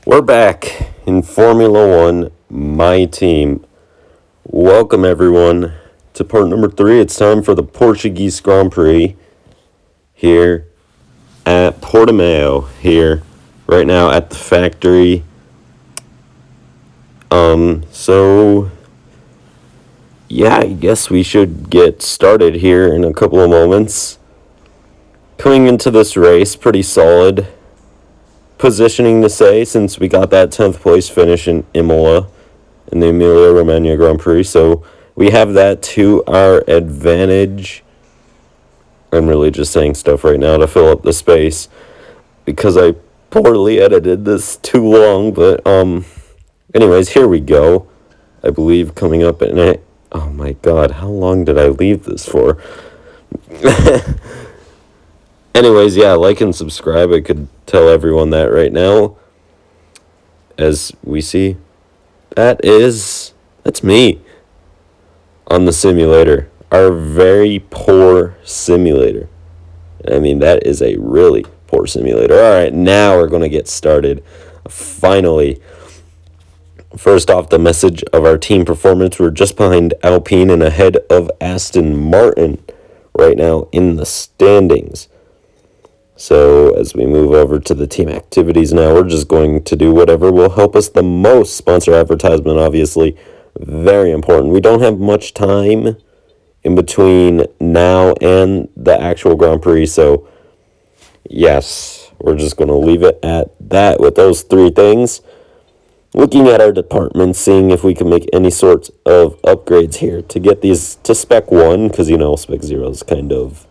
We're back in Formula One, my team. Welcome, everyone, to part number 3. It's time for the Portuguese Grand Prix here at Portimao, here right now at the factory. I guess we should get started here in a couple of moments. Coming into this race, pretty solid positioning to say, since we got that 10th place finish in Imola in the Emilia-Romagna Grand Prix, so we have that to our advantage. I'm really just saying stuff right now to fill up the space because I poorly edited this too long, but anyways, here we go. I believe coming up in it. Oh my god, how long did I leave this for? Anyways, yeah, like and subscribe. I could tell everyone that right now. As we see, that's me on the simulator. Our very poor simulator. I mean, that is a really poor simulator. All right, now we're going to get started. Finally. First off, the message of our team performance. We're just behind Alpine and ahead of Aston Martin right now in the standings. So as we move over to the team activities now, we're just going to do whatever will help us the most. Sponsor advertisement, obviously, very important. We don't have much time in between now and the actual Grand Prix, so yes, we're just going to leave it at that with those 3 things. Looking at our department, seeing if we can make any sorts of upgrades here to get these to Spec 1, because, Spec 0 is kind of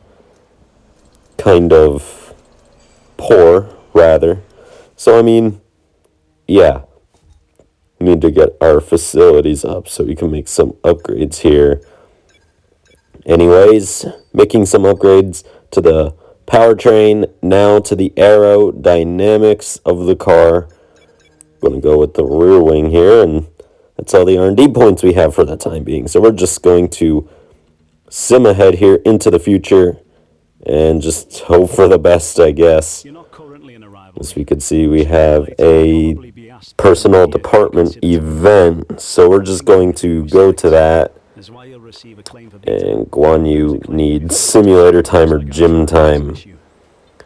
poor, rather. So, we need to get our facilities up so we can make some upgrades here. Anyways, making some upgrades to the powertrain, now to the aerodynamics of the car. Going to go with the rear wing here, and that's all the R&D points we have for the time being. So we're just going to sim ahead here into the future and just hope for the best, I guess. As we could see, we have a personal department event, so we're just going to go to that. And Guan Yu needs simulator time or gym time.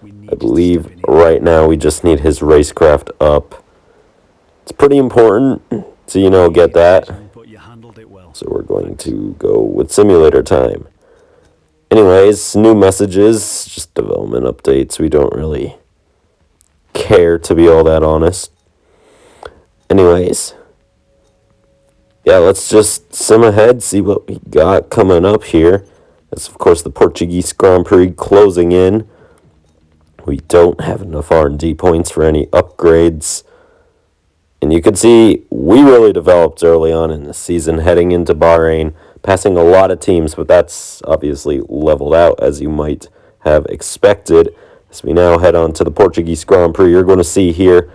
I believe right now we just need his racecraft up. It's pretty important to, get that. So we're going to go with simulator time. Anyways, new messages, just development updates. We don't really care, to be all that honest. Anyways, let's just sim ahead, see what we got coming up here. That's, of course, the Portuguese Grand Prix closing in. We don't have enough R&D points for any upgrades. And you can see we really developed early on in the season heading into Bahrain, passing a lot of teams, but that's obviously leveled out as you might have expected. As we now head on to the Portuguese Grand Prix, you're going to see here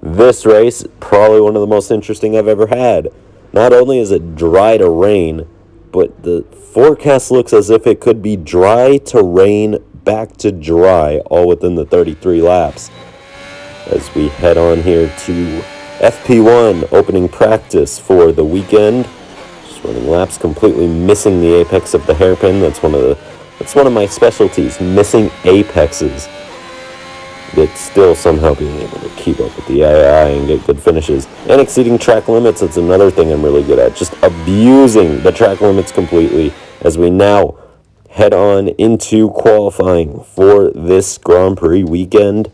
this race, probably one of the most interesting I've ever had. Not only is it dry to rain, but the forecast looks as if it could be dry to rain back to dry, all within the 33 laps. As we head on here to FP1 opening practice for the weekend. Just running laps, completely missing the apex of the hairpin. That's one of my specialties, missing apexes. But still somehow being able to keep up with the AI and get good finishes. And exceeding track limits, that's another thing I'm really good at. Just abusing the track limits completely as we now head on into qualifying for this Grand Prix weekend.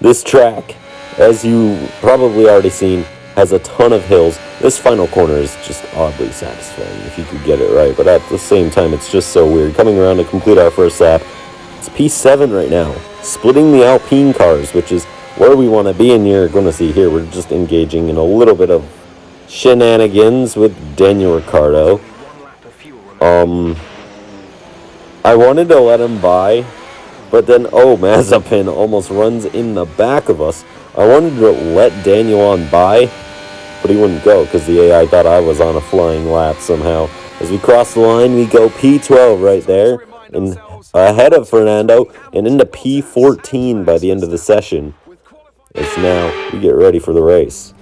This track, as you probably already seen, has a ton of hills. This final corner is just oddly satisfying if you could get it right, but at the same time, it's just so weird. Coming around to complete our first lap, it's P7 right now, splitting the Alpine cars, which is where we want to be, and you're going to see here, we're just engaging in a little bit of shenanigans with Daniel Ricciardo. I wanted to let him by, but then, Mazepin almost runs in the back of us. I wanted to let Daniel on by, but he wouldn't go because the AI thought I was on a flying lap somehow. As we cross the line, we go P12 right there, and ahead of Fernando, and into P14 by the end of the session. as now we get ready for the race.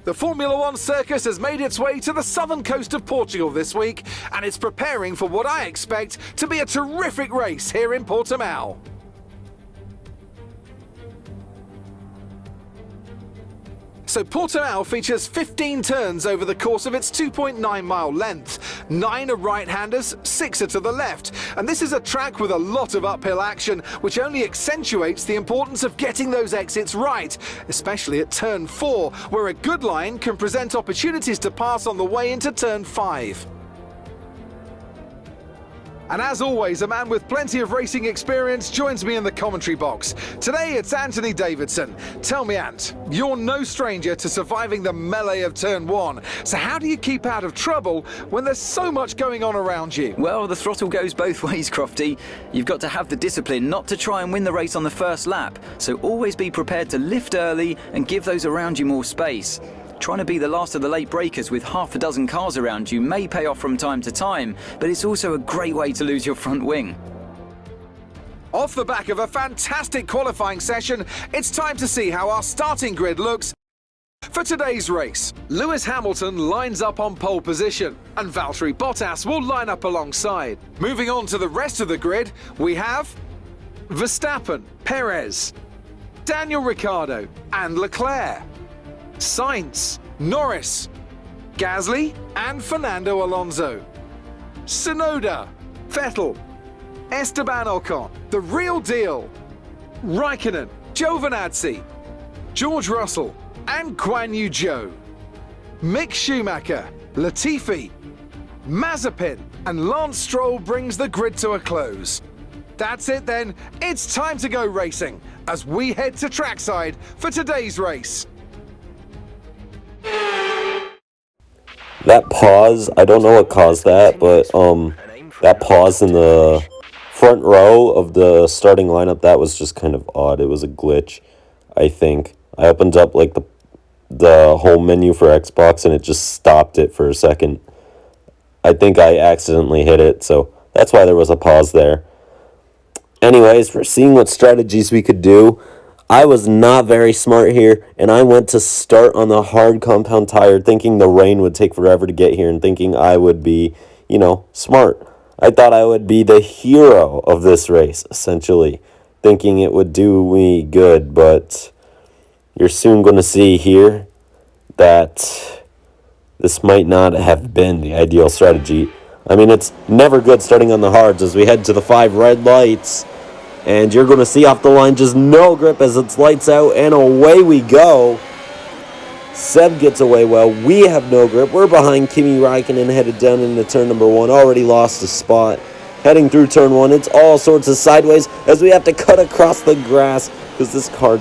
The Formula One circus has made its way to the southern coast of Portugal this week, and it's preparing for what I expect to be a terrific race here in Portimao. So Portimao features 15 turns over the course of its 2.9-mile length. 9 are right-handers, 6 are to the left. And this is a track with a lot of uphill action, which only accentuates the importance of getting those exits right, especially at turn 4, where a good line can present opportunities to pass on the way into turn 5. And as always, a man with plenty of racing experience joins me in the commentary box. Today it's Anthony Davidson. Tell me, Ant, you're no stranger to surviving the melee of turn 1. So how do you keep out of trouble when there's so much going on around you? Well, the throttle goes both ways, Crofty. You've got to have the discipline not to try and win the race on the first lap. So always be prepared to lift early and give those around you more space. Trying to be the last of the late breakers with half a dozen cars around you may pay off from time to time, but it's also a great way to lose your front wing. Off the back of a fantastic qualifying session, it's time to see how our starting grid looks for today's race. Lewis Hamilton lines up on pole position, and Valtteri Bottas will line up alongside. Moving on to the rest of the grid, we have Verstappen, Perez, Daniel Ricciardo and Leclerc, Sainz, Norris, Gasly and Fernando Alonso, Tsunoda, Vettel, Esteban Ocon, the real deal, Raikkonen, Giovinazzi, George Russell and Guan Yu Zhou, Mick Schumacher, Latifi, Mazepin and Lance Stroll brings the grid to a close. That's it then, it's time to go racing as we head to trackside for today's race. That pause, I don't know what caused that, but that pause in the front row of the starting lineup, that was just kind of odd. It was a glitch, I think. I opened up like the whole menu for Xbox and it just stopped it for a second. I think I accidentally hit it, so that's why there was a pause there. Anyways, we're seeing what strategies we could do. I was not very smart here, and I went to start on the hard compound tire thinking the rain would take forever to get here and thinking I would be, smart. I thought I would be the hero of this race, essentially, thinking it would do me good, but you're soon going to see here that this might not have been the ideal strategy. I mean, it's never good starting on the hards as we head to the 5 red lights. And you're going to see off the line just no grip as it's lights out, and away we go. Seb gets away well. We have no grip. We're behind Kimi Raikkonen headed down into turn number 1. Already lost a spot. Heading through turn 1, it's all sorts of sideways as we have to cut across the grass because this car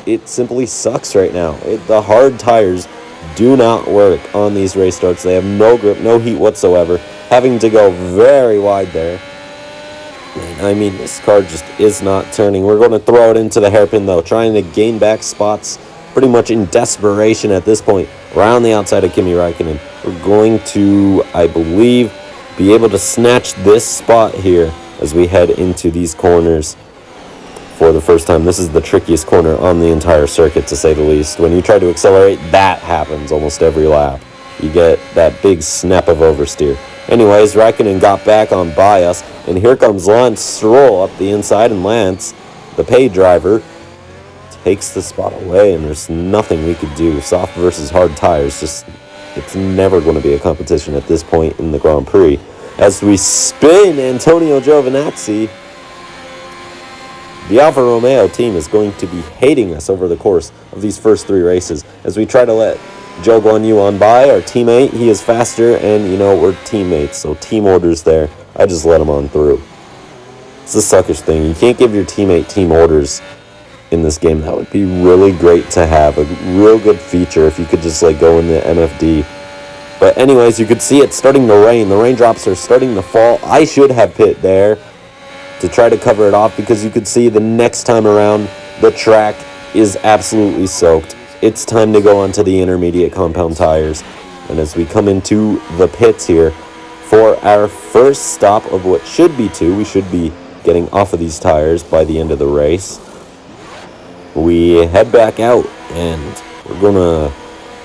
it simply sucks right now. The hard tires do not work on these race starts. They have no grip, no heat whatsoever. Having to go very wide there. I mean, this car just is not turning. We're going to throw it into the hairpin, though, trying to gain back spots pretty much in desperation at this point, around the outside of Kimi Raikkonen. We're going to, I believe, be able to snatch this spot here as we head into these corners for the first time. This is the trickiest corner on the entire circuit, to say the least. When you try to accelerate, that happens almost every lap. You get that big snap of oversteer. Anyways, Raikkonen got back on by us, and here comes Lance Stroll up the inside, and Lance, the paid driver, takes the spot away, and there's nothing we could do. Soft versus hard tires, it's never going to be a competition at this point in the Grand Prix. As we spin Antonio Giovinazzi, the Alfa Romeo team is going to be hating us over the course of these first 3 races as we try to let Zhou Guanyu on by, our teammate. He is faster, and we're teammates, so team orders there. I just let him on through. It's a suckish thing. You can't give your teammate team orders in this game. That would be really great to have, a real good feature if you could just go in the MFD. But anyways, you could see it starting to rain. The raindrops are starting to fall. I should have pit there to try to cover it off because you could see the next time around the track is absolutely soaked. It's time to go onto the intermediate compound tires. And as we come into the pits here for our first stop of what should be 2, we should be getting off of these tires by the end of the race. We head back out, and we're gonna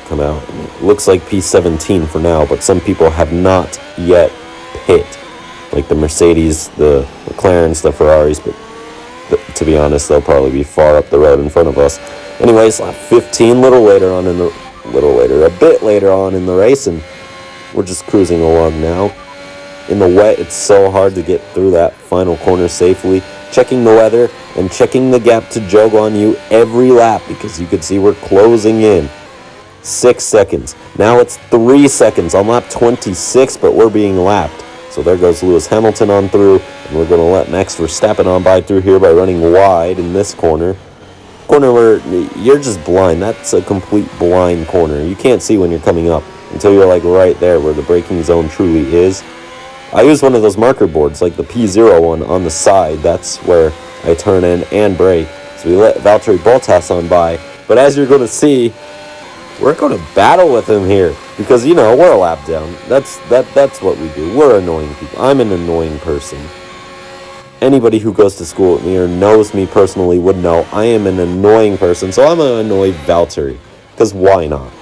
come out. It looks like P17 for now, but some people have not yet pit, like the Mercedes, the McLarens, the Ferraris, but to be honest, they'll probably be far up the road in front of us. Anyways, lap 15, a bit later on in the race, and we're just cruising along now. In the wet, it's so hard to get through that final corner safely. Checking the weather and checking the gap to Joe Guan Yu every lap, because you could see we're closing in. 6 seconds. Now it's 3 seconds on lap 26, but we're being lapped. So there goes Lewis Hamilton on through, and we're going to let Max Verstappen on by through here by running wide in this corner. Corner where you're just blind. That's a complete blind corner. You can't see when you're coming up until you're like right there where the braking zone truly is. I use one of those marker boards, like the P0 one on the side. That's where I turn in and brake. So we let Valtteri Bottas on by. But as you're going to see, we're going to battle with him here, because, you know, we're a lap down. That's what we do. We're annoying people. I'm an annoying person. Anybody who goes to school with me or knows me personally would know I am an annoying person, so I'm going to annoy Valtteri, because why not?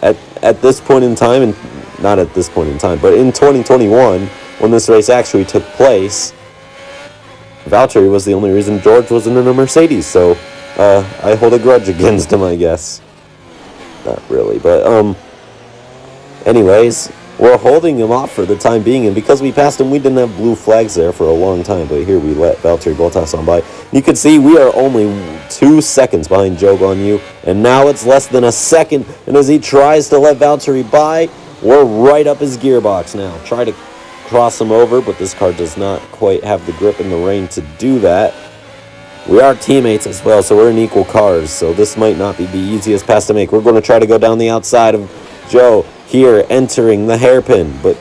At this point in time, and not at this point in time, but in 2021, when this race actually took place, Valtteri was the only reason George wasn't in a Mercedes, so I hold a grudge against him, I guess. Not really, but anyways, we're holding him off for the time being, and because we passed him, we didn't have blue flags there for a long time, but here we let Valtteri Bottas on by. You can see we are only 2 seconds behind Joe Guan Yu, and now it's less than a second, and as he tries to let Valtteri by, we're right up his gearbox now. Try to cross him over, but this car does not quite have the grip in the rain to do that. We are teammates as well, so we're in equal cars, so this might not be the easiest pass to make. We're going to try to go down the outside of Joe here, entering the hairpin, but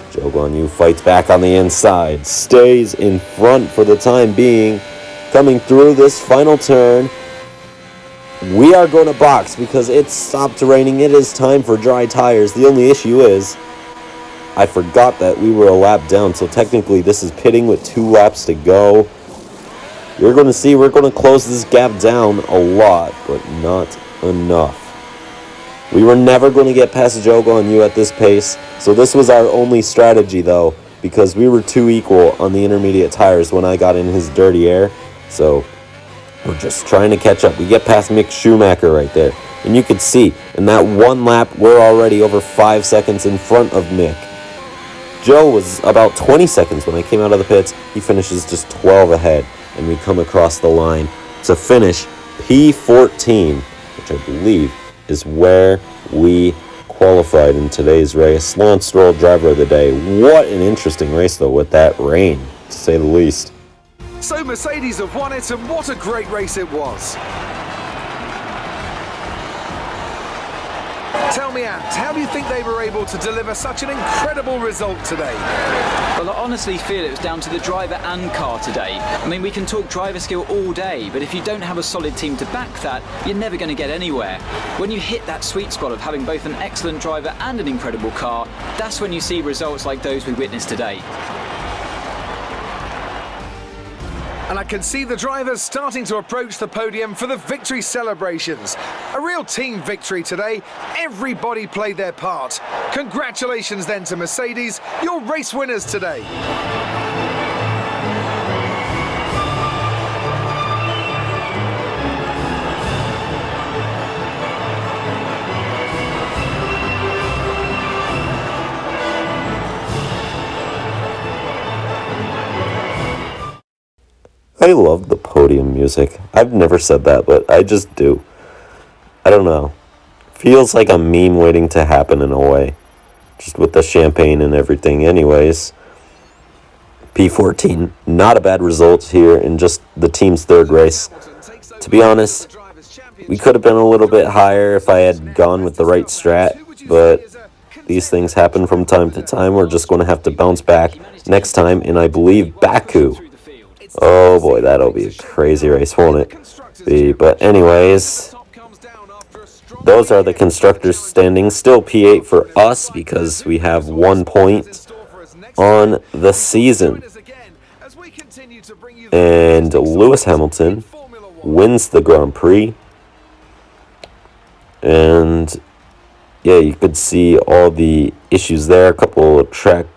Joe Guan Yu fights back on the inside, stays in front for the time being. Coming through this final turn, we are going to box because it stopped raining. It is time for dry tires. The only issue is I forgot that we were a lap down, so technically this is pitting with 2 laps to go. You're going to see we're going to close this gap down a lot, but not enough. We were never going to get past Joe Guan Yu at this pace, so this was our only strategy, though, because we were too equal on the intermediate tires when I got in his dirty air. So we're just trying to catch up. We get past Mick Schumacher right there, and you can see in that 1 lap, we're already over 5 seconds in front of Mick. Joe was about 20 seconds when I came out of the pits. He finishes just 12 ahead. And we come across the line to finish P14, which I believe is where we qualified in today's race. Lance Stroll, driver of the day. What an interesting race, though, with that rain, to say the least. So Mercedes have won it, and what a great race it was. Tell me, Ant, how do you think they were able to deliver such an incredible result today? Well, I honestly feel it was down to the driver and car today. I mean, we can talk driver skill all day, but if you don't have a solid team to back that, you're never going to get anywhere. When you hit that sweet spot of having both an excellent driver and an incredible car, that's when you see results like those we witnessed today. And I can see the drivers starting to approach the podium for the victory celebrations. A real team victory today. Everybody played their part. Congratulations then to Mercedes, your race winners today. I love the podium music. I've never said that, but I just do. I don't know. Feels like a meme waiting to happen in a way. Just with the champagne and everything. Anyways, P14, not a bad result here in just the team's 3rd race. To be honest, we could have been a little bit higher if I had gone with the right strat, but these things happen from time to time. We're just going to have to bounce back next time in, I believe, Baku. Oh boy, that'll be a crazy race, won't it be? But anyways, those are the constructors' standings. Still P8 for us because we have 1 point on the season. to bring you the And latest Lewis excitement in Hamilton Formula One. wins the Grand Prix. And yeah, you could see all the issues there. A couple of track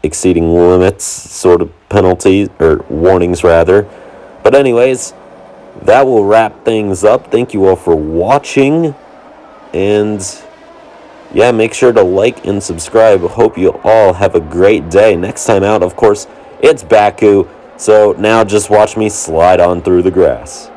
exceeding limits sort of penalties, or warnings rather. But anyways, that will wrap things up. Thank you all for watching. And yeah, make sure to like and subscribe. Hope you all have a great day. Next time out, of course, it's Baku. So now just watch me slide on through the grass.